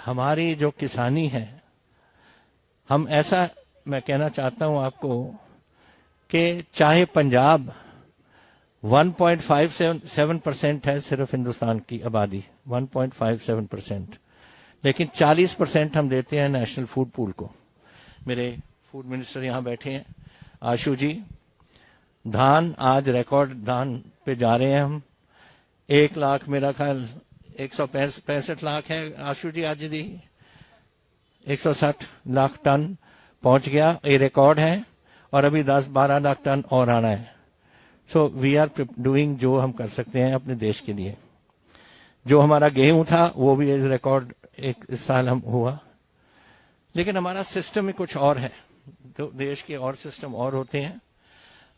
हमारी जो किसानी है, हम ऐसा मैं कहना चाहता हूं आपको कि चाहे पंजाब 1.57% है सिर्फ हिंदुस्तान की आबादी, 1.57%, लेकिन 40% हम देते हैं नेशनल फूड पूल को। मेरे फूड मिनिस्टर यहाँ बैठे हैं, आशु जी। धान आज रिकॉर्ड धान पे जा रहे हैं हम। 1 लाख, मेरा ख्याल 165 लाख है आशु जी, आज दी 160 लाख टन पहुंच गया, ये रिकॉर्ड है, और अभी 10-12 लाख टन और आना है। सो वी आर डूइंग जो हम कर सकते हैं अपने देश के लिए। जो हमारा गेहूं था वो भी इस रिकॉर्ड इस साल हम हुआ, लेकिन हमारा सिस्टम ही कुछ और है। तो देश के और सिस्टम और होते हैं।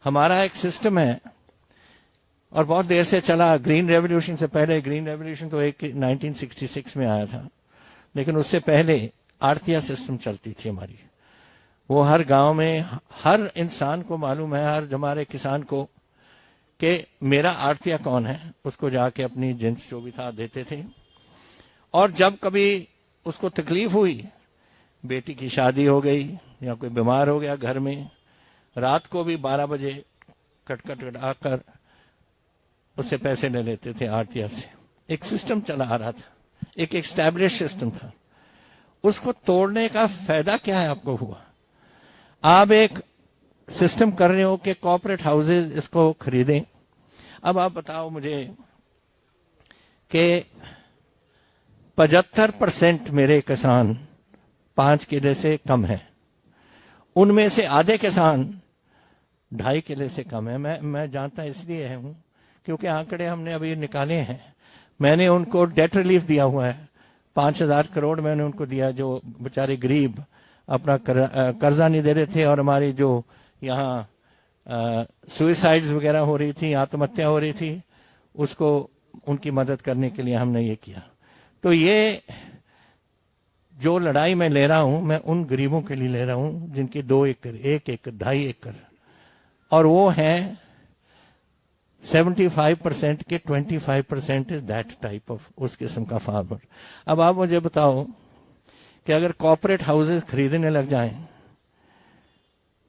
हमारा एक सिस्टम है और बहुत देर से चला। ग्रीन रेवोल्यूशन से पहले, ग्रीन रेवोल्यूशन तो 1966 में आया था, लेकिन उससे पहले आड़तिया सिस्टम चलती थी हमारी। वो हर गांव में हर इंसान को मालूम है, हर हमारे किसान को, कि मेरा आड़तिया कौन है। उसको जाके अपनी जिन्स जो भी था देते थे, और जब कभी उसको तकलीफ हुई, बेटी की शादी हो गई या कोई बीमार हो गया घर में, रात को भी 12 बजे कट आकर उससे पैसे ले लेते थे आड़तिया से। एक सिस्टम चला आ रहा था, एक एस्टैब्लिश सिस्टम था। उसको तोड़ने का फायदा क्या है आपको हुआ? आप एक सिस्टम कर रहे हो कि कॉर्पोरेट हाउसेज इसको खरीदें। अब आप बताओ मुझे कि 75% मेरे किसान 5 किले से कम है, उनमें से आधे किसान 2.5 किले से कम है। मैं जानता इसलिए हूं क्योंकि आंकड़े हमने अभी निकाले हैं। मैंने उनको डेट रिलीफ दिया हुआ है, 5,000 करोड़ मैंने उनको दिया, जो बेचारे गरीब अपना कर्जा नहीं दे रहे थे, और हमारी जो यहाँ सुइसाइड्स वगैरह हो रही थी, आत्महत्या हो रही थी, उसको उनकी मदद करने के लिए हमने ये किया। तो ये जो लड़ाई मैं ले रहा हूं, मैं उन गरीबों के लिए ले रहा हूं जिनकी 2 एकड़, 1 एकड़, 2.5 एकड़, और वो हैं 75% के 25% इज दैट टाइप ऑफ, उस किस्म का फार्मर। अब आप मुझे बताओ कि अगर कॉर्पोरेट हाउसेस खरीदने लग जाएं,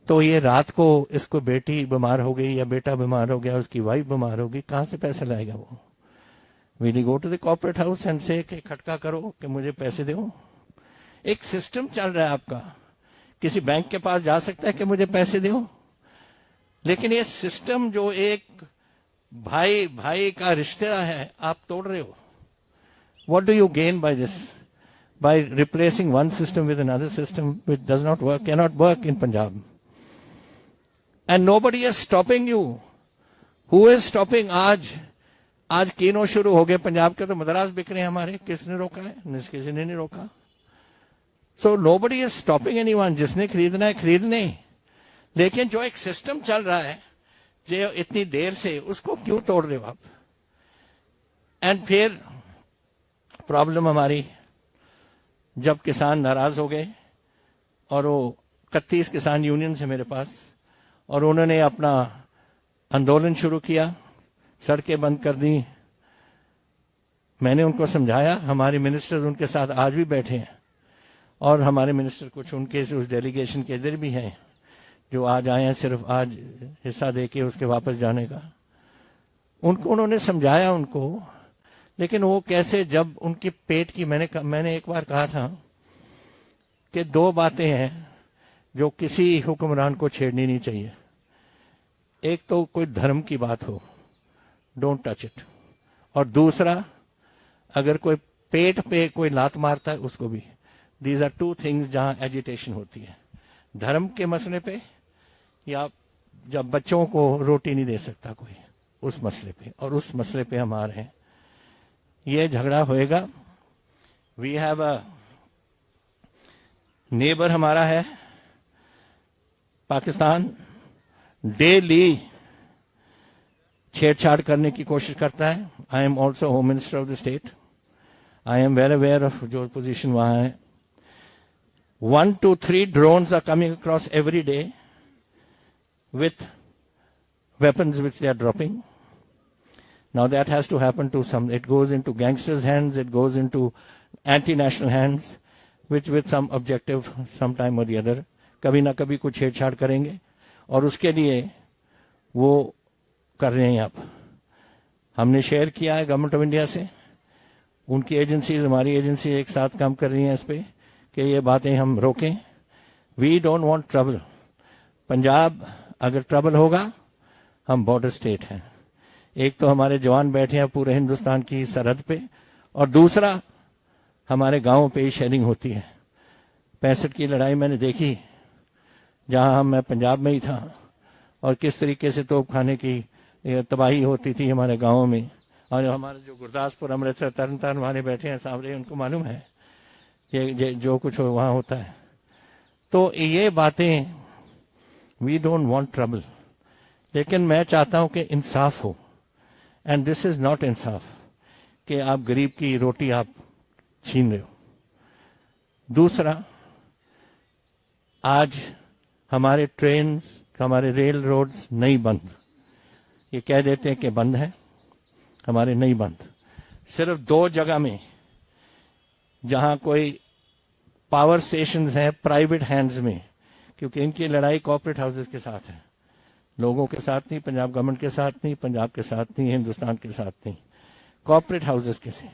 तो ये रात को इसको बेटी बीमार हो गई या बेटा बीमार हो गया, उसकी वाइफ बीमार होगी, कहां से पैसे लाएगा वो? Will go to the corporate house and say कि खटका करो कि मुझे पैसे दो? एक सिस्टम चल रहा है आपका। किसी बैंक के पास जा सकता है कि मुझे पैसे दो, लेकिन ये सिस्टम जो एक भाई भाई का रिश्ता है, आप तोड़ रहे हो। What do you gain by this? By replacing one system with another system which does not work, cannot work in Punjab. And nobody is stopping you. Who is stopping? आज कीनो शुरू हो गए पंजाब के, तो मद्रास बिक रहे हैं हमारे। किसने रोका है? किसी ने नहीं रोका। So nobody is stopping anyone. जिसने खरीदना है खरीद नहीं, लेकिन जो एक सिस्टम चल रहा है जो इतनी देर से, उसको क्यों तोड़ रहे हो आप? एंड फिर प्रॉब्लम हमारी, जब किसान नाराज हो गए, और वो 31 किसान यूनियन से मेरे पास, और उन्होंने अपना आंदोलन शुरू किया, सड़कें बंद कर दी। मैंने उनको समझाया, हमारे मिनिस्टर्स उनके साथ आज भी बैठे हैं, और हमारे मिनिस्टर कुछ उनके उस डेलीगेशन के इधर भी हैं जो आज आए हैं सिर्फ आज हिस्सा देके उसके वापस जाने का। उनको उन्होंने समझाया उनको, लेकिन वो कैसे, जब उनकी पेट की, मैंने एक बार कहा था कि 2 बातें हैं जो किसी हुक्मरान को छेड़नी नहीं चाहिए। एक तो कोई धर्म की बात हो, डोंट टच इट, और दूसरा अगर कोई पेट पे कोई लात मारता है उसको भी। दीज आर 2 थिंग्स जहां एजिटेशन होती है, धर्म के मसले पे, या जब बच्चों को रोटी नहीं दे सकता कोई, उस मसले पे, और उस मसले पे हम आ रहे हैं। ये झगड़ा होएगा। वी हैव अ नेबर, हमारा है पाकिस्तान, डेली छेड़छाड़ करने की कोशिश करता है। I am also home minister of the state, I am very aware of जो पोजीशन वहां है। 1 to 3 drones are coming across every day with weapons which they are dropping. Now that has to happen to some, it goes into gangsters' hands, it goes into anti-national hands, which with some objective sometime or the other कभी ना कभी कुछ छेड़छाड़ करेंगे, और उसके लिए वो कर रहे हैं। अब हमने शेयर किया है गवर्नमेंट ऑफ इंडिया से, उनकी एजेंसीज हमारी एजेंसी एक साथ काम कर रही हैं इस पे कि ये बातें हम रोकें। We don't want trouble. Punjab अगर ट्रबल होगा, हम बॉर्डर स्टेट हैं। एक तो हमारे जवान बैठे हैं पूरे हिंदुस्तान की सरहद पे, और दूसरा हमारे गांवों पे ही शेयरिंग होती है। 65 की लड़ाई मैंने देखी, जहां मैं पंजाब में ही था, और किस तरीके से तोप खाने की तबाही होती थी हमारे गांवों में। और हमारे जो गुरदासपुर, अमृतसर, तरन तारण वाले बैठे हैं सामने, उनको मालूम है ये जो कुछ वहां होता है। तो ये बातें, वी डोंट वांट ट्रबल, लेकिन मैं चाहता हूं कि इंसाफ हो, एंड दिस इज नॉट इंसाफ कि आप गरीब की रोटी आप छीन रहे हो। दूसरा, आज हमारे ट्रेन, हमारे रेल रोड्स नहीं बंद। ये कह देते हैं कि बंद है, हमारे नहीं बंद। सिर्फ 2 जगह में जहां कोई पावर स्टेशन है प्राइवेट हैंड्स में, क्योंकि इनकी लड़ाई कॉर्पोरेट हाउसेस के साथ है, लोगों के साथ नहीं, पंजाब गवर्नमेंट के साथ नहीं, पंजाब के साथ नहीं, हिंदुस्तान के साथ नहीं, कॉर्पोरेट हाउसेस के से।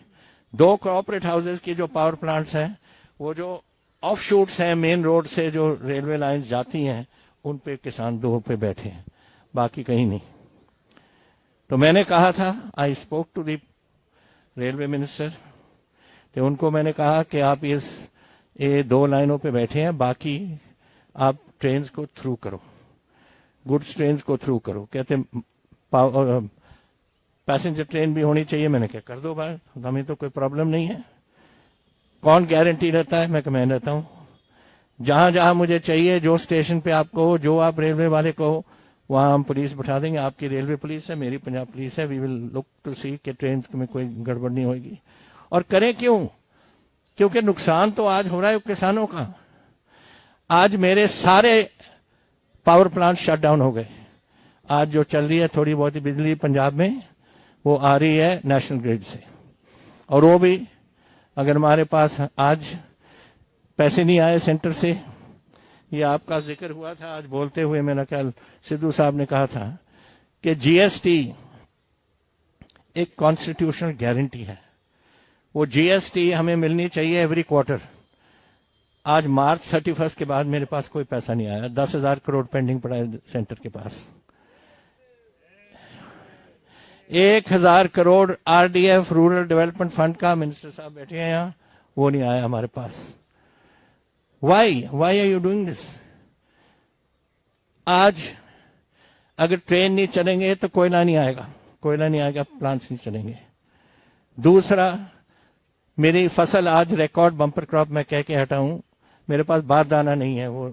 2 कॉर्पोरेट हाउसेस की जो पावर प्लांट्स हैं, वो जो ऑफ शूट्स हैं मेन रोड से जो रेलवे लाइंस जाती हैं, उन पे किसान 2 पे बैठे हैं, बाकी कहीं नहीं। तो मैंने कहा था, I spoke to the railway minister, तो उनको मैंने कहा कि आप ये 2 लाइनों पे बैठे हैं, बाकी आप ट्रेन को थ्रू करो, गुड्स ट्रेन को थ्रू करो। कहते पैसेंजर ट्रेन भी होनी चाहिए। मैंने कहा कर दो भाई, हमें तो कोई प्रॉब्लम नहीं है। कौन गारंटी रहता है? मैं रहता हूं। जहां जहां मुझे चाहिए, जो स्टेशन पे आपको हो, जो आप रेलवे वाले को हो, वहां हम पुलिस बैठा देंगे। आपकी रेलवे पुलिस है, मेरी पंजाब पुलिस है। वी विल लुक टू सी कि ट्रेन में कोई गड़बड़ नहीं होगी। और करें क्यों? क्योंकि नुकसान तो आज हो रहा है किसानों का। आज मेरे सारे पावर प्लांट शट डाउन हो गए। आज जो चल रही है थोड़ी बहुत बिजली पंजाब में, वो आ रही है नेशनल ग्रिड से, और वो भी अगर हमारे पास आज पैसे नहीं आए सेंटर से, ये आपका जिक्र हुआ था आज बोलते हुए, मेरा ख्याल सिद्धू साहब ने कहा था कि जीएसटी एक कॉन्स्टिट्यूशनल गारंटी है। वो जीएसटी हमें मिलनी चाहिए एवरी क्वार्टर। आज मार्च 31 के बाद मेरे पास कोई पैसा नहीं आया। 10,000 करोड़ पेंडिंग पड़ा है सेंटर के पास। 1,000 crore RDF rural development fund का, मिनिस्टर साहब बैठे हैं यहाँ, वो नहीं आया हमारे पास। Why are you doing this? आज अगर ट्रेन नहीं चलेंगे तो कोयला नहीं आएगा, कोयला नहीं आएगा, प्लांट्स नहीं चलेंगे। दूसरा, मेरी फसल आज रिकॉर्ड बम्पर क्रॉप मैं कह के हटा हूं। मेरे पास बारदाना नहीं है, वो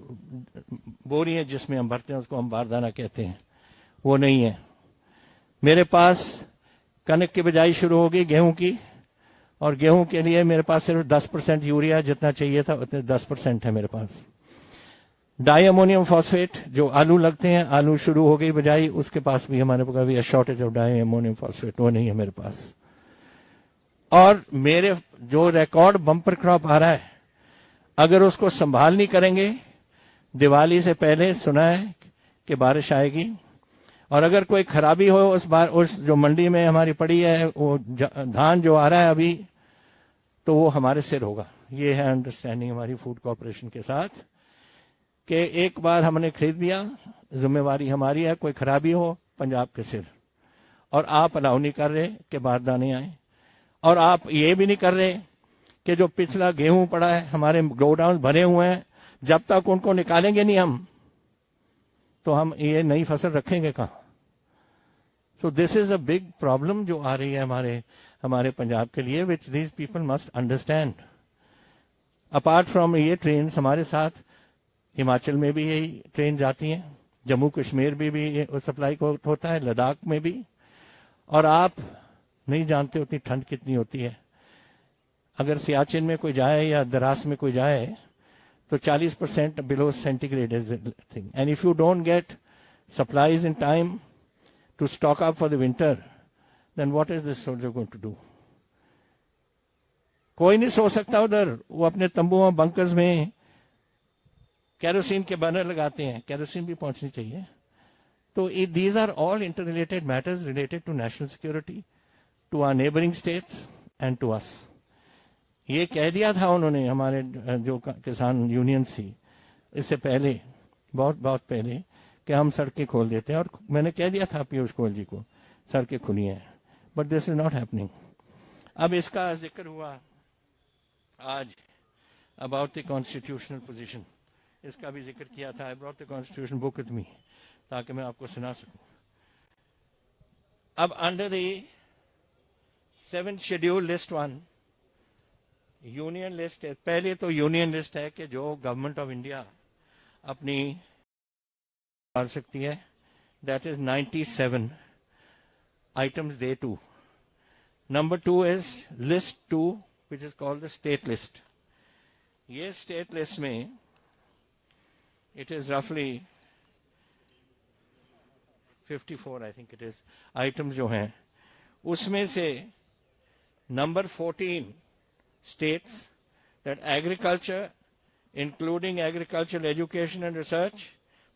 बोरी है जिसमें हम भरते हैं, उसको हम बारदाना कहते हैं, वो नहीं है मेरे पास। कनक की बिजाई शुरू होगी गेहूं की, और गेहूं के लिए मेरे पास सिर्फ 10% यूरिया जितना चाहिए था उतने 10% है मेरे पास। डाई अमोनियम फॉस्फेट जो आलू लगते हैं, आलू शुरू हो गई बिजाई, उसके पास भी हमारे पास भी shortage of di ammonium phosphate, वो नहीं है मेरे पास। और मेरे जो रिकॉर्ड बम्पर क्रॉप आ रहा है, अगर उसको संभाल नहीं करेंगे, दिवाली से पहले सुना है कि बारिश आएगी, और अगर कोई खराबी हो उस जो मंडी में हमारी पड़ी है, वो धान जो आ रहा है अभी, तो वो हमारे सिर होगा। ये है अंडरस्टैंडिंग हमारी फूड कॉर्पोरेशन के साथ कि एक बार हमने खरीद लिया, जिम्मेवारी हमारी है, कोई खराबी हो पंजाब के सिर। और आप अलाउ नहीं कर रहे कि बारदाने आए, और आप ये भी नहीं कर रहे कि जो पिछला गेहूं पड़ा है, हमारे गोडाउन भरे हुए हैं, जब तक उनको निकालेंगे नहीं हम, तो हम ये नई फसल रखेंगे कहां? So this is a big problem जो आ रही है हमारे पंजाब के लिए, which these people must understand. Apart from ये ट्रेन हमारे साथ हिमाचल में भी यही ट्रेन जाती हैं, जम्मू कश्मीर भी सप्लाई होता है, लद्दाख में भी। और आप नहीं जानते उतनी ठंड कितनी होती है। अगर सियाचिन में कोई जाए या द्रास में कोई जाए तो 40% below centigrade is the thing, and if you don't get supplies in time to stock up for the winter, then what is this soldier going to do? कोई नहीं सो सकता उधर, वो अपने तंबुओं बंकर्स में केरोसिन के बर्नर लगाते हैं, केरोसिन भी पहुंचनी चाहिए। तो these are all inter related matters related to national security, to our neighbouring states and to us. ये कह दिया था उन्होंने, हमारे जो किसान यूनियन थी इससे पहले, बहुत बहुत पहले, कि हम सड़कें खोल देते हैं, और मैंने कह दिया था पीयूष गोयल जी को सड़कें खुली हैं, but this is not happening. अब इसका जिक्र हुआ आज अबाउट द कॉन्स्टिट्यूशनल पोजीशन, इसका भी जिक्र किया था। I brought the constitution book with me ताकि मैं आपको सुना सकूं। अब under the 7th schedule list 1 union list है। पहले तो यूनियन लिस्ट है कि जो गवर्नमेंट ऑफ इंडिया अपनी कर सकती है, that is 97 items they two. Number 2 is list 2 which is called the state list. ये स्टेट लिस्ट में इट इज रफली 54 I think it is items जो हैं, उसमें से number 14 states that agriculture, including agricultural education and research,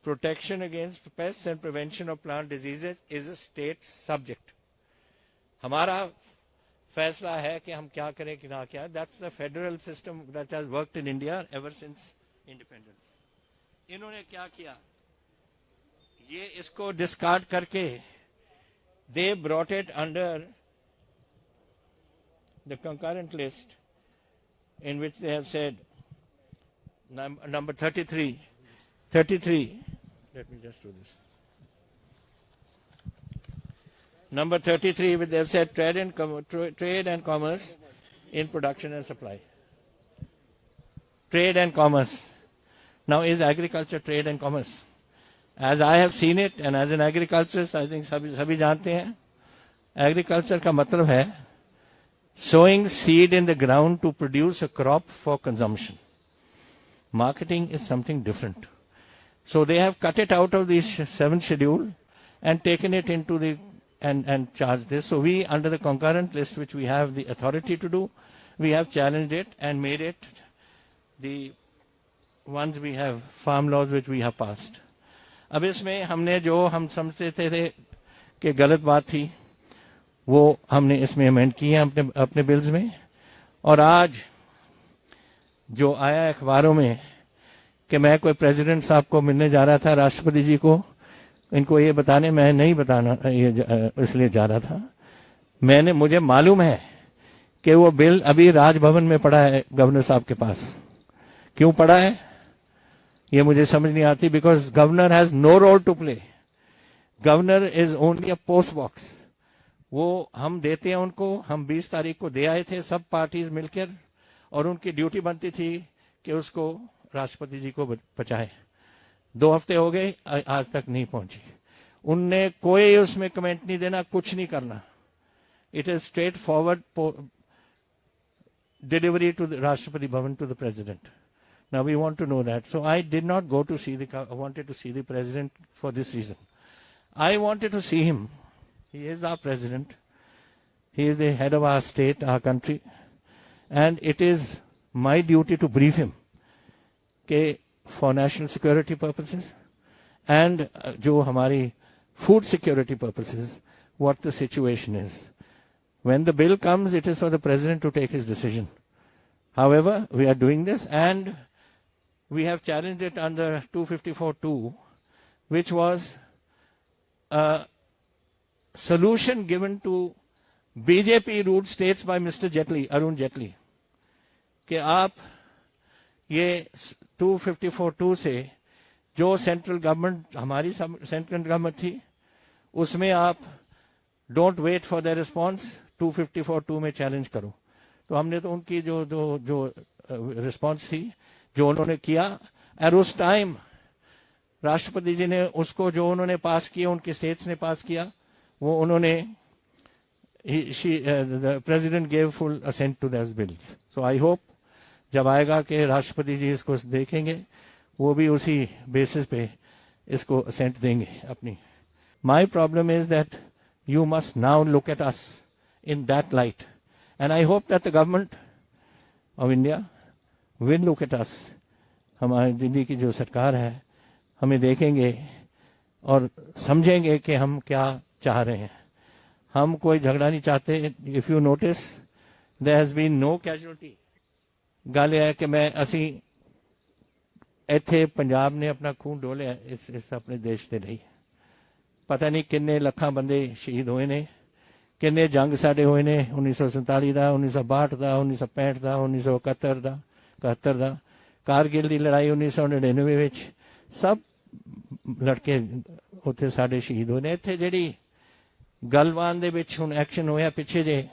protection against pests and prevention of plant diseases is a state subject. हमारा फैसला है कि हम क्या करें कि ना क्या। That's the federal system that has worked in India ever since independence. इन्होंने क्या किया, ये इसको डिस्कार्ड करके they brought it under the concurrent list, in which they have said number 33, let me just do this. Number 33, which they have said trade and commerce in production and supply. Trade and commerce. Now, is agriculture trade and commerce? As I have seen it, and as an agriculturist, I think सभी जानते हैं, agriculture का मतलब है sowing seed in the ground to produce a crop for consumption. Marketing is something different. So they have cut it out of the 7th schedule and taken it into the and charged this. So we, under the concurrent list, which we have the authority to do, we have challenged it and made it the ones we have, farm laws which we have passed. अब इसमें हमने जो हम समझते थे कि गलत बात थी, वो हमने इसमें अमेंड किए हैं अपने बिल्स में। और आज जो आया अखबारों में कि मैं कोई प्रेसिडेंट साहब को मिलने जा रहा था, राष्ट्रपति जी को, इनको ये बताने, मैं नहीं बताना ये इसलिए जा रहा था, मुझे मालूम है कि वो बिल अभी राजभवन में पड़ा है गवर्नर साहब के पास। क्यों पड़ा है ये मुझे समझ नहीं आती, because governor has no role to play. Governor is only a post box. वो हम देते हैं उनको, हम 20 तारीख को दे आए थे सब पार्टीज मिलकर, और उनकी ड्यूटी बनती थी कि उसको राष्ट्रपति जी को पहुंचाए। 2 हफ्ते हो गए, आज तक नहीं पहुंची। उनने कोई उसमें कमेंट नहीं देना, कुछ नहीं करना। It is straightforward delivery to the Rashtrapati Bhavan to the president. Now we want to know that. So I did not go to see I wanted to see the president for this reason. I wanted to see him. He is our president. He is the head of our state, our country. And it is my duty to brief him for national security purposes and jo hamari food security purposes, what the situation is. When the bill comes, it is for the president to take his decision. However, we are doing this, and we have challenged it under 254(2), which was a solution given to BJP-ruled states by Mr. Jaitley, Arun Jaitley, कि आप ये 254(2) से जो central government, हमारी central government थी, उसमें आप don't wait for the response, 254(2) में चैलेंज करो। तो हमने तो उनकी जो रिस्पॉन्स थी, जो उन्होंने किया, और उस टाइम राष्ट्रपति जी ने उसको जो उन्होंने पास किया, उनके स्टेट्स ने पास किया, वो उन्होंने the president gave full assent to those bills. So I hope जब आएगा कि राष्ट्रपति जी इसको देखेंगे, वो भी उसी बेसिस पे इसको assent देंगे अपनी। My problem is that you must now look at us in that light, and I hope that the government of India will look at us. हमारी दिल्ली की जो सरकार है हमें देखेंगे और समझेंगे कि हम क्या चाह रहे हैं. हम कोई झगड़ा नहीं चाहते. If you notice, there has been no casualty. ਗੱਲ ਇਹ ਹੈ ਕਿ ਮੈਂ ਅਸੀਂ ਇੱਥੇ ਪੰਜਾਬ ਨੇ ਆਪਣਾ ਖੂਨ ਡੋਲਿਆ ਇਸ ਆਪਣੇ ਦੇਸ਼ ਦੇ ਲਈ. ਪਤਾ ਨਹੀਂ ਕਿੰਨੇ ਲੱਖਾਂ ਬੰਦੇ ਸ਼ਹੀਦ ਹੋਏ ਨੇ, ਕਿੰਨੇ ਜੰਗ ਸਾਡੇ ਹੋਏ ਨੇ 1947 ਦਾ, 1962 ਦਾ, 1965 ਦਾ, 1971 ਦਾ, 71 ਦਾ, ਕਾਰਗਿਲ ਦੀ ਲੜਾਈ 1999 ਵਿੱਚ. ਸਭ ਲੜਕੇ ਉੱਥੇ ਸਾਡੇ ਸ਼ਹੀਦ ਹੋਏ ਨੇ. ਇੱਥੇ ਜਿਹੜੀ ਗਲਵਾਨ ਦੇ ਵਿੱਚ ਹੁਣ ਐਕਸ਼ਨ ਹੋਇਆ ਪਿੱਛੇ ਜੇ,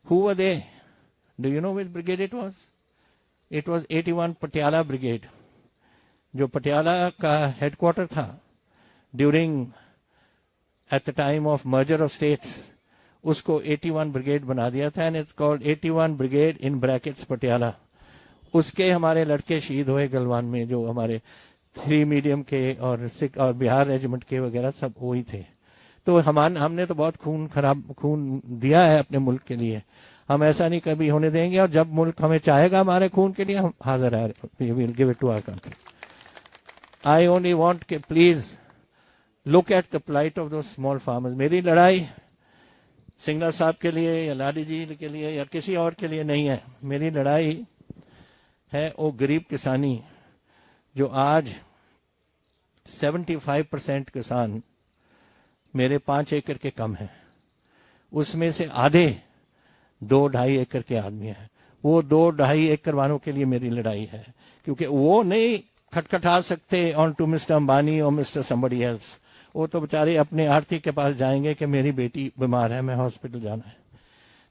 who were they? Do you know which brigade it was? It was 81 Patiala brigade, जो पटियाला का हेडक्वार्टर था during at the time of merger of states. उसको 81 ब्रिगेड बना दिया था and it's called 81 brigade in brackets Patiala. उसके हमारे लड़के शहीद हुए गलवान में, जो हमारे 3 मीडियम के और सिख और बिहार रेजिमेंट के वगैरह सब वही थे. तो हमने तो बहुत खून दिया है अपने मुल्क के लिए. हम ऐसा नहीं कभी होने देंगे और जब मुल्क हमें चाहेगा हमारे खून के लिए हम हाजिर है. We will give it to our country. I only want कि please look at the plight of those small farmers. मेरी लड़ाई सिंगला साहब के लिए या लाडी जी के लिए या किसी और के लिए नहीं है. मेरी लड़ाई है वो गरीब किसानी जो आज 75% किसान मेरे 5 एकड़ के कम हैं. उसमें से आधे 2-2.5 एकड़ के आदमी हैं. वो 2-2.5 एकड़ वालों के लिए मेरी लड़ाई है, क्योंकि वो नहीं खटखटा सकते ऑन टू मिस्टर अंबानी और मिस्टर समबडी एल्स. वो तो बेचारे अपने आर्थिक के पास जाएंगे कि मेरी बेटी बीमार है, मैं हॉस्पिटल जाना है.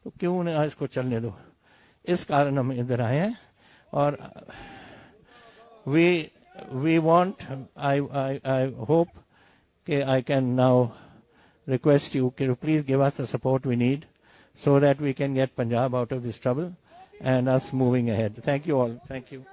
तो क्यों ना इसको चलने दो. इस कारण हम इधर आए हैं. और we want, I hope that I can now request you to please give us the support we need so that we can get Punjab out of this trouble and us moving ahead. Thank you all. Thank you.